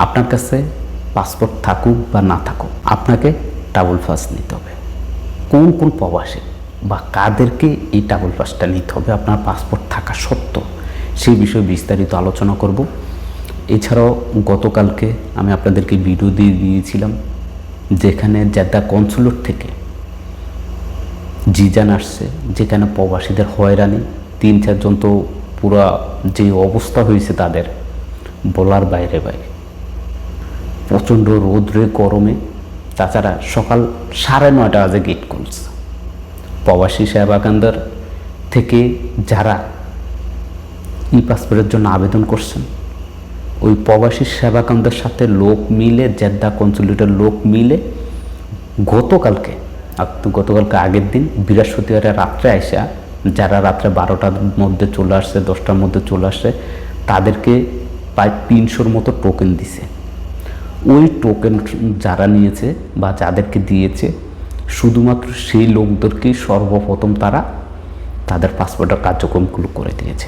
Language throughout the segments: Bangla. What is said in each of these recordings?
আপনার কাছে পাসপোর্ট থাকুক বা না থাকুক, আপনাকে ট্রাভেল পাস নিতে হবে। কোন কোন প্রবাসী বা কাদেরকে এই ট্রাভেল পাসটা নিতে হবে আপনার পাসপোর্ট থাকা সত্ত্বেও, সেই বিষয়ে বিস্তারিত আলোচনা করব। এছাড়াও গতকালকে আমি আপনাদেরকে ভিডিও দিয়ে দিয়েছিলাম, যেখানে জেদ্দা কনসুলেট থেকে জিজান আসছে, যেখানে প্রবাসীদের হয়রানি, 3-4 জন তো পুরা যে অবস্থা হয়েছে তাদের বলার বাইরে বাইরে। প্রচণ্ড রোদ্রে গরমে, তাছাড়া সকাল 9:30 বাজে গেট খুলছে। প্রবাসী সেবা কেন্দ্র থেকে যারা ই পাসপোর্টের জন্য আবেদন করছেন, ওই প্রবাসী সেবা কেন্দ্রের সাথে লোক মিলে, জেদ্দা কনসুলেটের লোক মিলে গতকালকে আগের দিন বৃহস্পতিবারে রাত্রে আইসা, যারা রাত্রে 12টার মধ্যে চলে আসছে, 10টার মধ্যে চলে আসছে, তাদেরকে প্রায় 300-র মতো টোকেন দিছে। ওই টোকেন যারা নিয়েছে বা যাদেরকে দিয়েছে, শুধুমাত্র সেই লোকদেরকেই সর্বপ্রথম তারা তাদের পাসপোর্টের কার্যক্রমগুলো করে দিয়েছে।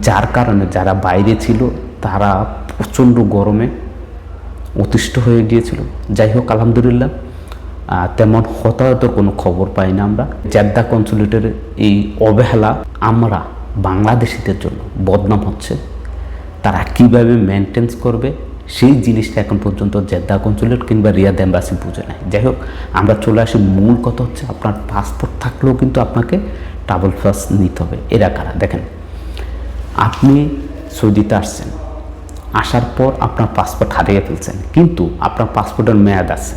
যার কারণে যারা বাইরে ছিল তারা প্রচণ্ড গরমে অতিষ্ঠ হয়ে গিয়েছিল। যাই হোক, আলহামদুলিল্লাহ তেমন হতাহতের কোনো খবর পাই না আমরা। জেদ্দা কনসুলেটের এই অবহেলা আমরা বাংলাদেশিদের জন্য বদনাম হচ্ছে। তারা কীভাবে মেনটেন্স করবে সেই জিনিসটা এখন পর্যন্ত জেদ্দা কনসুলেট কিংবা রিয়াদ এম্বাসি বুঝে নেয়। যাই হোক, আমরা চলে আসি মূল কথা হচ্ছে, আপনার পাসপোর্ট থাকলেও কিন্তু আপনাকে ট্রাভেল পাস নিতে হবে। এরা কারা? দেখেন, আপনি সৌদিতে আসছেন, আসার পর আপনার পাসপোর্ট হারিয়ে ফেলছেন, কিন্তু আপনার পাসপোর্টের মেয়াদ আছে।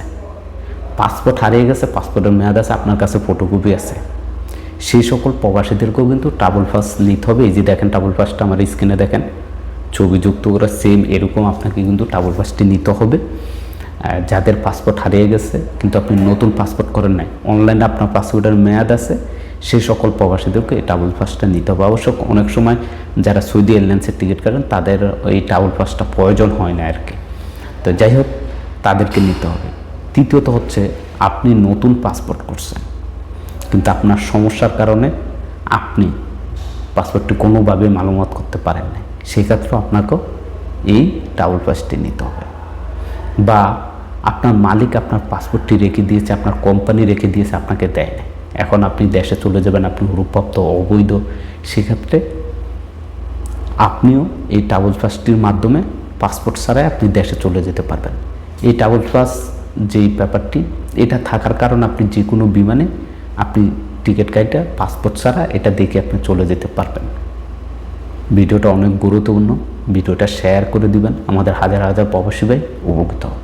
পাসপোর্ট হারিয়ে গেছে, পাসপোর্টের মেয়াদ আছে, আপনার কাছে ফটোকপি আছে, সেই সকল প্রবাসীদেরকেও কিন্তু ট্রাভেল পাস নিতে হবে। এই যে দেখেন ট্রাভেল পাসটা আমার স্ক্রিনে দেখেন, ছবি যুক্ত করে সেম এরকম আপনাকে কিন্তু ট্রাভেল পাসটি নিতে হবে। যাদের পাসপোর্ট হারিয়ে গেছে কিন্তু আপনি নতুন পাসপোর্ট করেন নাই, অনলাইনে আপনার পাসপোর্টের মেয়াদ আছে, সেই সকল প্রবাসীদেরকে এই ট্রাভেল পাসটা নিতে হবে। অবশ্য অনেক সময় যারা সৌদি এয়ারলাইন্সের টিকিট কাটেন তাদের এই ট্রাভেল পাসটা প্রয়োজন হয় না আর কি। তো যাই হোক, তাদেরকে নিতে হবে। তৃতীয়ত হচ্ছে, আপনি নতুন পাসপোর্ট করছেন কিন্তু আপনার সমস্যার কারণে আপনি পাসপোর্টটি কোনোভাবে মালুমাত করতে পারেন না, সেক্ষেত্রেও আপনাকেও এই ট্রাভেল পাসটি নিতে হবে। বা আপনার মালিক আপনার পাসপোর্টটি রেখে দিয়েছে, আপনার কোম্পানি রেখে দিয়েছে, আপনাকে দেয় না, এখন আপনি দেশে চলে যাবেন, আপনি রূপপ্রাপ্ত অবৈধ, সেক্ষেত্রে আপনিও এই ট্রাভেল পাসটির মাধ্যমে পাসপোর্ট ছাড়াই আপনি দেশে চলে যেতে পারবেন। এই ট্রাভেল পাস যেই ব্যাপারটি, এটা থাকার কারণে আপনি যে কোনো বিমানে আপনি টিকিট কাইটা পাসপোর্ট ছাড়া এটা দেখে আপনি চলে যেতে পারবেন। ভিডিওটা অনেক গুরুত্বপূর্ণ, ভিডিওটা শেয়ার করে দিবেন, আমাদের হাজার হাজার প্রবাসী ভাই উপকৃত হবে।